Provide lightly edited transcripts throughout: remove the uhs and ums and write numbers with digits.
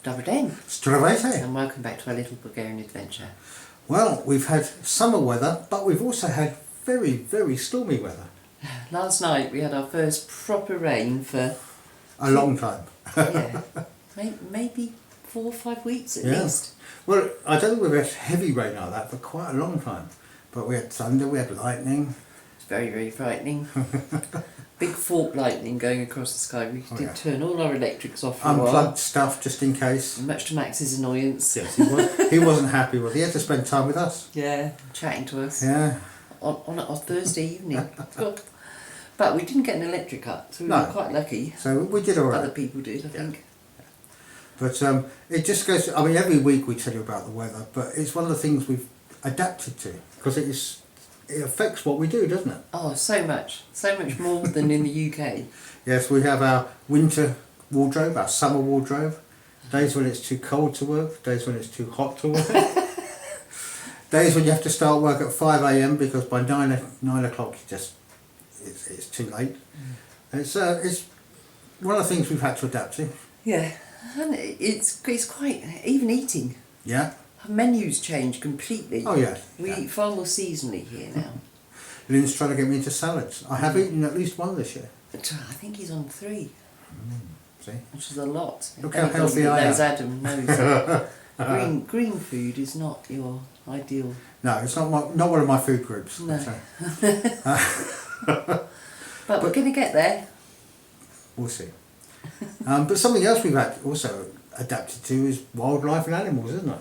Dobry den. Renovate. And welcome back to our little Bulgarian adventure. Well, we've had summer weather, but we've also had very, very stormy weather. Last night we had our first proper rain for... A long time. Yeah, maybe 4 or 5 weeks at least. Well, I don't think we've had heavy rain like that for quite a long time. But we had thunder, we had lightning. It's very, very frightening. Big fork lightning going across the sky. We did turn all our electrics off for a while. Unplugged stuff just in case. Much to Max's annoyance. Yes, he wasn't happy with it. He had to spend time with us. Yeah, chatting to us. Yeah. On a Thursday evening. But we didn't get an electric cut, so we were quite lucky. So we did all right. Other people did, I think. But it just goes, I mean, every week we tell you about the weather, but it's one of the things we've adapted to, because it affects what we do, doesn't it? Oh, so much more than in the UK. Yes, we have our winter wardrobe, our summer wardrobe, days when it's too cold to work, days when it's too hot to work, days when you have to start work at 5 a.m. because by 9 o'clock it's too late. It's one of the things we've had to adapt to. Yeah, and it's quite, even eating. Yeah. Our menus change completely. Oh yeah. We eat far more seasonally here now. Lynn's trying to get me into salads. I have eaten at least one this year. I think he's on 3. See? Which is a lot. Look how healthy I am. Adam knows that green food is not your ideal. No, it's not one of my food groups. No. But we're going to get there. We'll see. But something else we've had also adapted to is wildlife and animals, isn't it?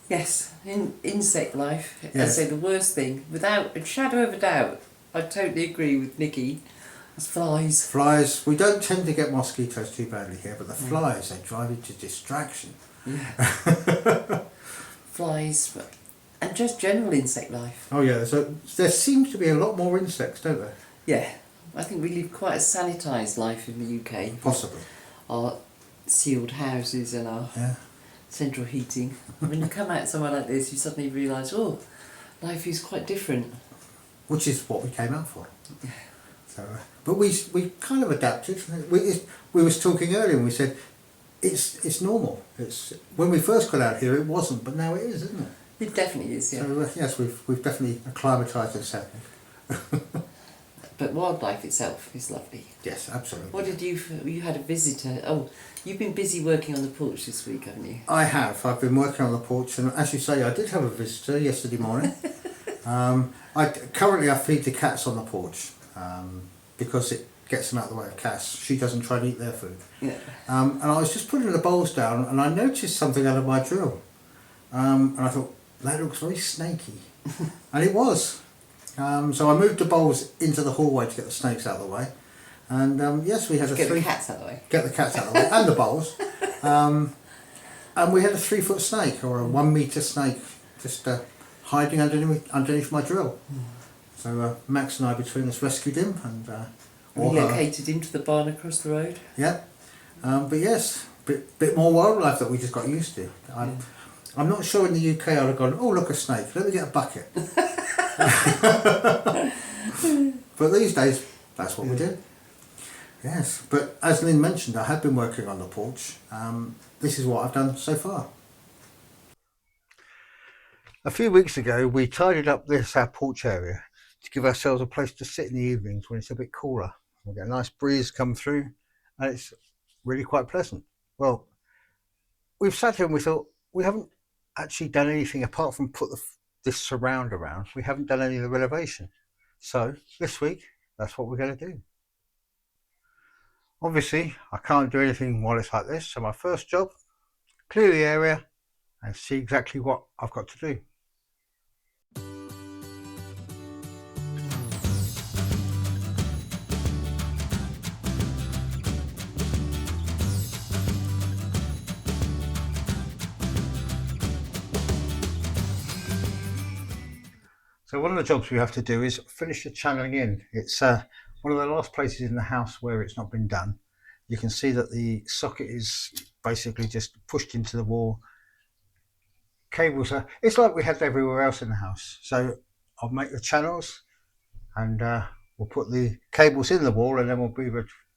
Yes, in insect life, yes. I'd say the worst thing, without a shadow of a doubt, I totally agree with Nikki, is flies. Flies, we don't tend to get mosquitoes too badly here, but the flies, they drive you to distraction. Yeah. Flies, and just general insect life. Oh yeah, so there seems to be a lot more insects, don't there? Yeah, I think we live quite a sanitised life in the UK. Possibly. Our sealed houses and our central heating. When you come out somewhere like this, you suddenly realise, oh, life is quite different. Which is what we came out for. Yeah. So, but we kind of adapted. We was talking earlier and we said it's normal. It's when we first got out here it wasn't, but now it is, isn't it? It definitely is. Yeah. So yes, we've definitely acclimatised ourselves. But wildlife itself is lovely. Yes, absolutely. What did you had a visitor? Oh, you've been busy working on the porch this week, haven't you? I have. I've been working on the porch, and as you say, I did have a visitor yesterday morning. Currently I feed the cats on the porch because it gets them out of the way of Cass. She doesn't try to eat their food. Yeah. And I was just putting the bowls down, and I noticed something under my drill, and I thought that looks very snaky, and it was. So I moved the bowls into the hallway to get the snakes out of the way, and yes, we had get the cats out of the way. Get the cats out of the way and the bowls, and we had a 3-foot snake or a 1 metre snake just hiding underneath my drill. So Max and I between us rescued him and relocated him to the barn across the road. Yeah, but yes, bit more wildlife that we just got used to. I'm not sure in the UK I'd have gone, oh look, a snake, let me get a bucket. But these days, that's what we do. Yes, but as Lynn mentioned, I have been working on the porch. This is what I've done so far. A few weeks ago, we tidied up our porch area to give ourselves a place to sit in the evenings when it's a bit cooler. We get a nice breeze come through, and it's really quite pleasant. Well, we've sat here and we thought, we haven't actually done anything apart from put this surround around. We haven't done any of the renovation. So this week, that's what we're going to do. Obviously, I can't do anything while it's like this. So my first job, clear the area and see exactly what I've got to do. So one of the jobs we have to do is finish the channeling in. It's one of the last places in the house where it's not been done. You can see that the socket is basically just pushed into the wall. Cables are, it's like we had everywhere else in the house. So I'll make the channels and we'll put the cables in the wall and then we'll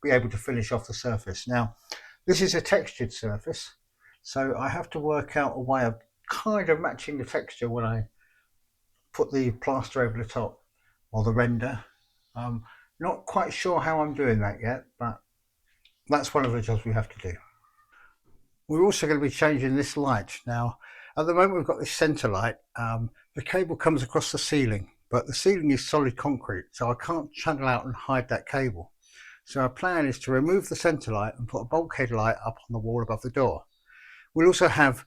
be able to finish off the surface. Now, this is a textured surface. So I have to work out a way of kind of matching the texture when I put the plaster over the top or the render. Um, Not quite sure how I'm doing that yet, but that's one of the jobs we have to do. We're also going to be changing this light. Now, at the moment we've got this centre light. The cable comes across the ceiling, but the ceiling is solid concrete, so I can't channel out and hide that cable. So our plan is to remove the centre light and put a bulkhead light up on the wall above the door. We'll also have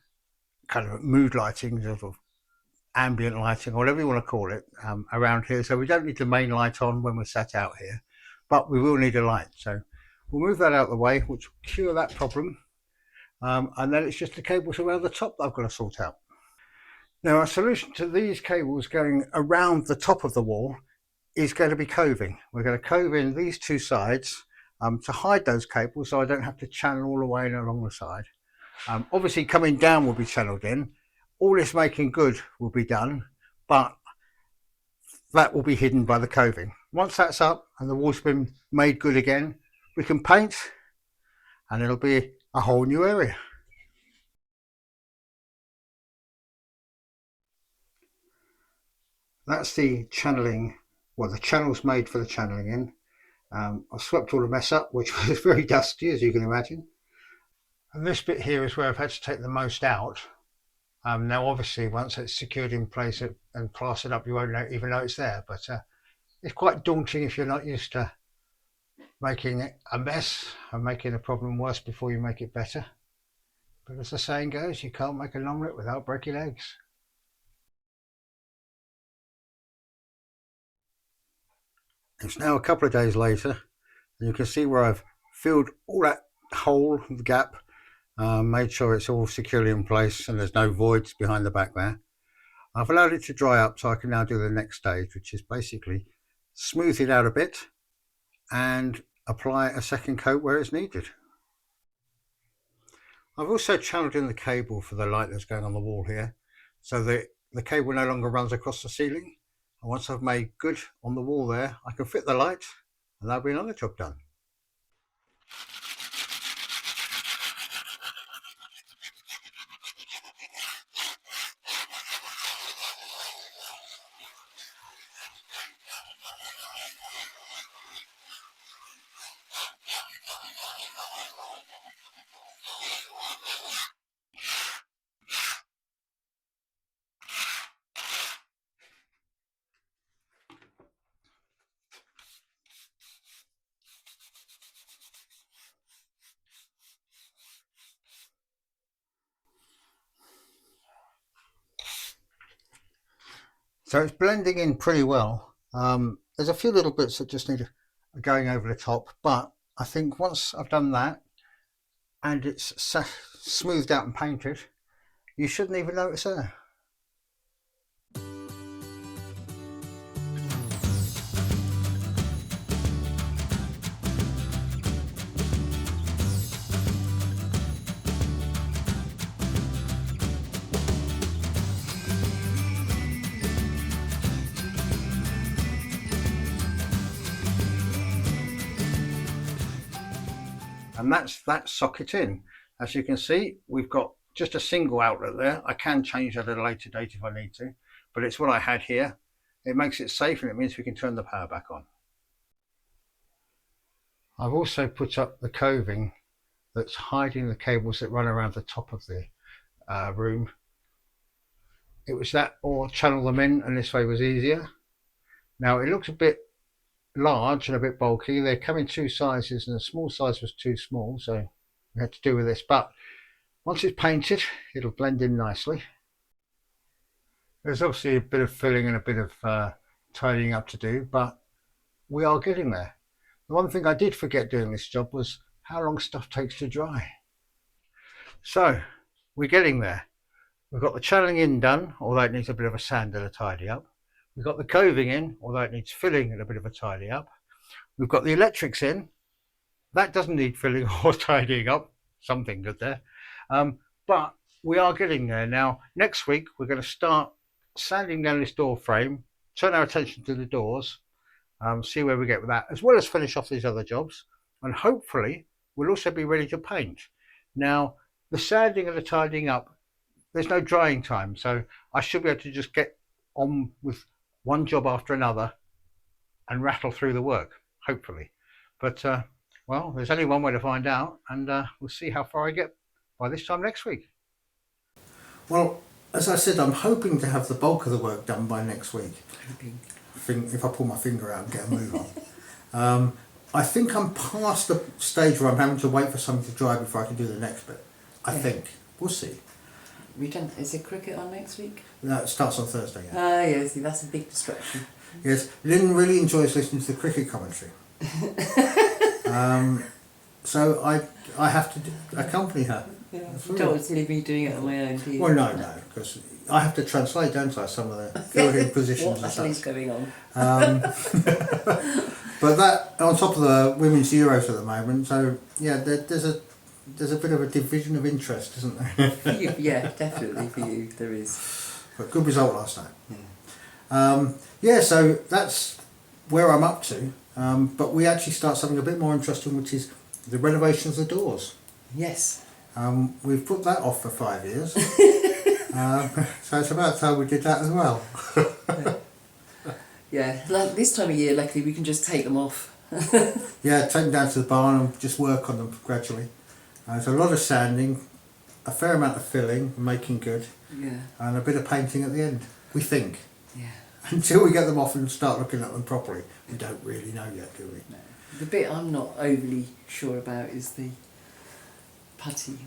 kind of mood lighting, sort of ambient lighting, or whatever you want to call it, around here. So we don't need the main light on when we're sat out here, but we will need a light. So we'll move that out of the way, which will cure that problem. And then it's just the cables around the top that I've got to sort out. Now, our solution to these cables going around the top of the wall is going to be coving. We're going to cove in these two sides to hide those cables so I don't have to channel all the way in along the side. Obviously coming down will be channeled in. All this making good will be done, but that will be hidden by the coving. Once that's up and the wall's been made good again, we can paint and it'll be a whole new area. That's the channeling, well, the channels made for the channeling in. I swept all the mess up, which was very dusty, as you can imagine. And this bit here is where I've had to take the most out. Now, obviously, once it's secured in place and plastered up, you won't even know it's there. But it's quite daunting if you're not used to making a mess and making a problem worse before you make it better. But as the saying goes, you can't make an omelette without breaking eggs. It's now a couple of days later, and you can see where I've filled all that hole, the gap, made sure it's all securely in place and there's no voids behind the back there. I've allowed it to dry up so I can now do the next stage, which is basically smooth it out a bit and apply a second coat where it's needed. I've also channeled in the cable for the light that's going on the wall here, so that the cable no longer runs across the ceiling. And once I've made good on the wall there, I can fit the light and that'll be another job done. So it's blending in pretty well. There's a few little bits that just need going over the top, but I think once I've done that and it's smoothed out and painted, you shouldn't even notice there. And that's that socket in. As you can see, we've got just a single outlet there. I can change that at a later date if I need to, but it's what I had here. It makes it safe and it means we can turn the power back on. I've also put up the coving that's hiding the cables that run around the top of the room. It was that or channel them in, and this way was easier. Now it looks a bit large and a bit bulky. They come in two sizes and the small size was too small, so we had to do with this, but once it's painted it'll blend in nicely. There's obviously a bit of filling and a bit of tidying up to do, but we are getting there. The one thing I did forget doing this job was how long stuff takes to dry. So we're getting there. We've got the channeling in done, although it needs a bit of a sand and a tidy up. We've got the coving in, although it needs filling and a bit of a tidy up. We've got the electrics in. That doesn't need filling or tidying up. Something good there. But we are getting there. Now, next week, we're going to start sanding down this door frame, turn our attention to the doors, see where we get with that, as well as finish off these other jobs. And hopefully, we'll also be ready to paint. Now, the sanding and the tidying up, there's no drying time, so I should be able to just get on with one job after another and rattle through the work, hopefully. But well, there's only one way to find out, and we'll see how far I get by this time next week. Well, as I said, I'm hoping to have the bulk of the work done by next week. If I pull my finger out and get a move on. I think I'm past the stage where I'm having to wait for something to dry before I can do the next bit. I think. We'll see. Is it cricket on next week? No, it starts on Thursday. Yeah, see, that's a big distraction. Yes, Lynn really enjoys listening to the cricket commentary. So I have to accompany her. Yeah, you don't want to leave me doing it on my own, do you? Well, no, because I have to translate, don't I, some of the fielding positions what and is stuff. going on? But that, on top of the women's Euros at the moment, so yeah, there's a bit of a division of interest, isn't there? For you, yeah, definitely for you, there is. But good result last night. Yeah, so that's where I'm up to. But we actually start something a bit more interesting, which is the renovations of the doors. Yes. We've put that off for 5 years. So it's about time we did that as well. Yeah, like this time of year, luckily we can just take them off. Yeah, take them down to the barn and just work on them gradually. There's a lot of sanding, a fair amount of filling, making good, and a bit of painting at the end, we think. Yeah. Until we get them off and start looking at them properly, we don't really know yet, do we? No. The bit I'm not overly sure about is the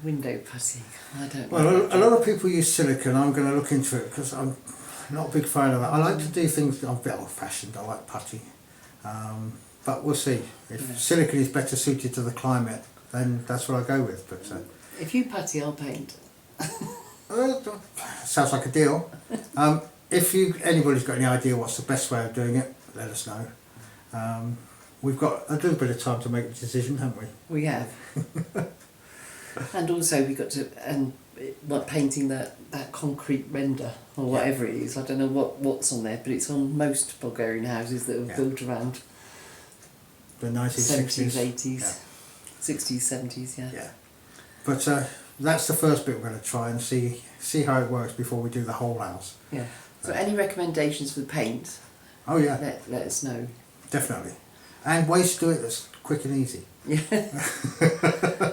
window putty. I don't know. Well, a lot of people use silicone. I'm going to look into it because I'm not a big fan of that. I like to do things, I'm a bit old fashioned, I like putty. But we'll see. If silicone is better suited to the climate, then that's what I go with. But if you putty, I'll paint. Sounds like a deal. If anybody's got any idea what's the best way of doing it, let us know. We've got a little bit of time to make a decision, haven't we? We have. And also we got to painting that concrete render or whatever it is. I don't know what's on there, but it's on most Bulgarian houses that are built around the 1960s, 70s, 80s, 60s, 70s. Yeah. But that's the first bit we're going to try and see how it works before we do the whole house. Yeah. So any recommendations for the paint? Oh yeah. Let us know. Definitely. And ways to do it that's quick and easy. Yeah.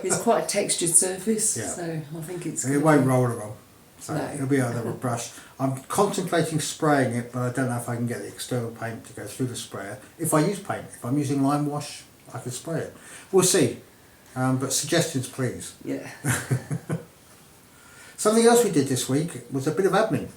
It's quite a textured surface, so I think it won't roll along. So no. It'll be either a brush. I'm contemplating spraying it, but I don't know if I can get the external paint to go through the sprayer. If I use paint, if I'm using lime wash, I can spray it. We'll see. But suggestions, please. Yeah. Something else we did this week was a bit of admin.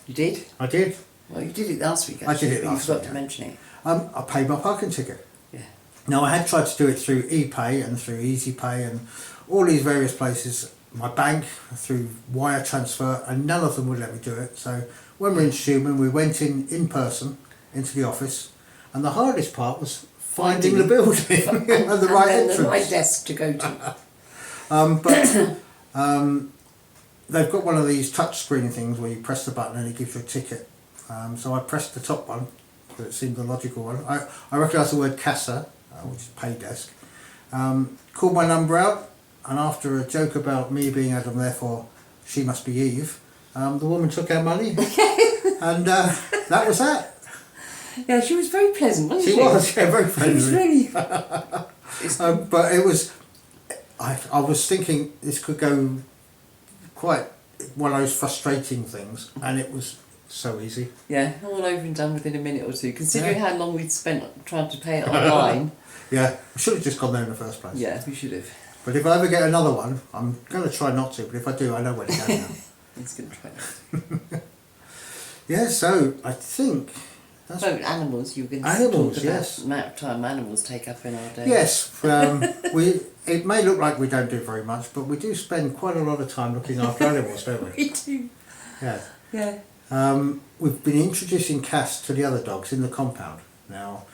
You did? I did. Well, you did it last week, actually. I did it last week. You forgot to mention it. I paid my parking ticket. Yeah. Now, I had tried to do it through ePay and through EasyPay and all these various places, my bank, through wire transfer, and none of them would let me do it. So when we were in Schumann, we went in person into the office, and the hardest part was finding the building and the right entrance. The right desk to go to. But they've got one of these touch screen things where you press the button and it gives you a ticket. So I pressed the top one, because it seemed the logical one. I recognised the word Casa, which is pay desk. Called my number out, and after a joke about me being Adam, therefore she must be Eve, the woman took our money, and that was that. Yeah, she was very pleasant, wasn't she? She was, yeah, very friendly. She was really... But it was... I was thinking this could go quite one of those frustrating things, and it was so easy. Yeah, all over and done within a minute or two, considering how long we'd spent trying to pay it online. Yeah, we should have just gone there in the first place. Yeah, we should have. But if I ever get another one, I'm going to try not to, but if I do, I know where to go now. He's going to try that. Yeah, so I think... So animals, you were going to animals, talk about yes. the amount of time animals take up in our day. Yes, it may look like we don't do very much, but we do spend quite a lot of time looking after animals, don't we? We do. Yeah. Yeah. We've been introducing Cass to the other dogs in the compound. Now,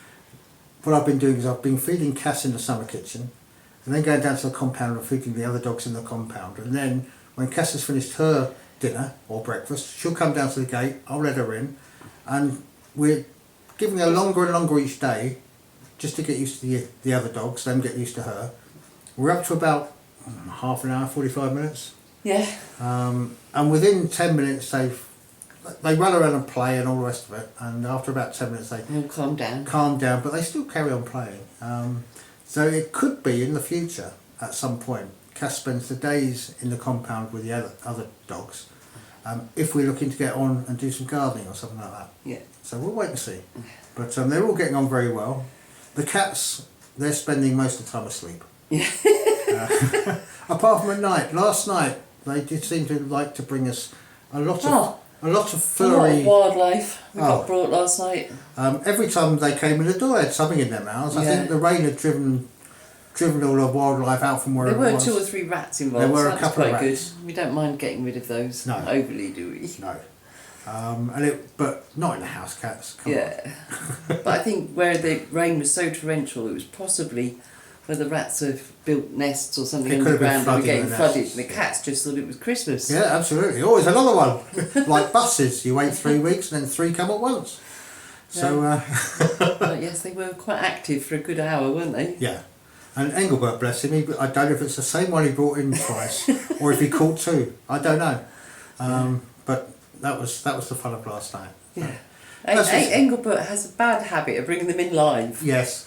what I've been doing is I've been feeding Cass in the summer kitchen, and then going down to the compound and feeding the other dogs in the compound. And then when Cass has finished her dinner or breakfast, she'll come down to the gate, I'll let her in, and we're giving her longer and longer each day just to get used to the other dogs, them get used to her. We're up to about half an hour, 45 minutes. Yeah. And within 10 minutes they run around and play and all the rest of it, and after about 10 minutes they They'll calm down. But they still carry on playing. So it could be in the future at some point Cass spends the days in the compound with the other dogs, if we're looking to get on and do some gardening or something like that. Yeah. So we'll wait and see. But they're all getting on very well. The cats, they're spending most of the time asleep. Yeah. Apart from at night. Last night they did seem to like to bring us a lot of a lot furry of wildlife we got brought last night. Every time they came in the door, they had something in their mouths. I Yeah. think the rain had driven all the wildlife out from wherever There it were was. 2 or 3 rats involved. There were so a that's couple of quite rats. good. We don't mind getting rid of those. No. Overly, do we? No. But not in the house cats. Come Yeah. But I think where the rain was so torrential, it was possibly where the rats have built nests or something It could have been underground and were flooding getting the flooded, nests, and the yeah. cats just thought it was Christmas. on. Yeah, absolutely. Always another one. Like buses. You wait 3 weeks and then 3 come at once. So, But yes, they were quite active for a good hour, weren't they? yeah. And Engelbert, bless him, I don't know if it's the same one he brought in twice or if he caught 2. I don't know. But that was the fun of last night. Yeah. That's just- Engelbert has a bad habit of bringing them in live. Yes.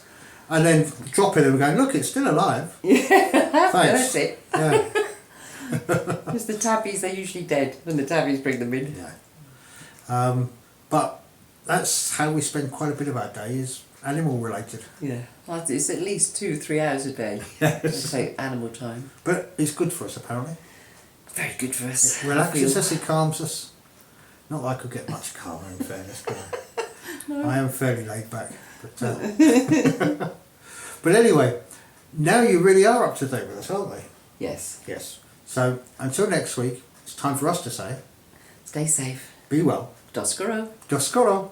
And then dropping them and going, look, it's still alive. That's Thanks. it. Yeah. Because the tabbies, they're usually dead when the tabbies bring them in. Yeah. But that's how we spend quite a bit of our day, is animal related. Yeah. It's at least 2-3 hours a day. Yes. I say animal time. But it's good for us, apparently. Very good for us. It relaxes us, it calms us. Not that I could get much calmer, in fairness, but I am fairly laid back. But, but anyway, now you really are up to date with us, aren't they? Yes. Yes. So until next week, it's time for us to say, Stay safe. be well. Doskoro. Doskoro.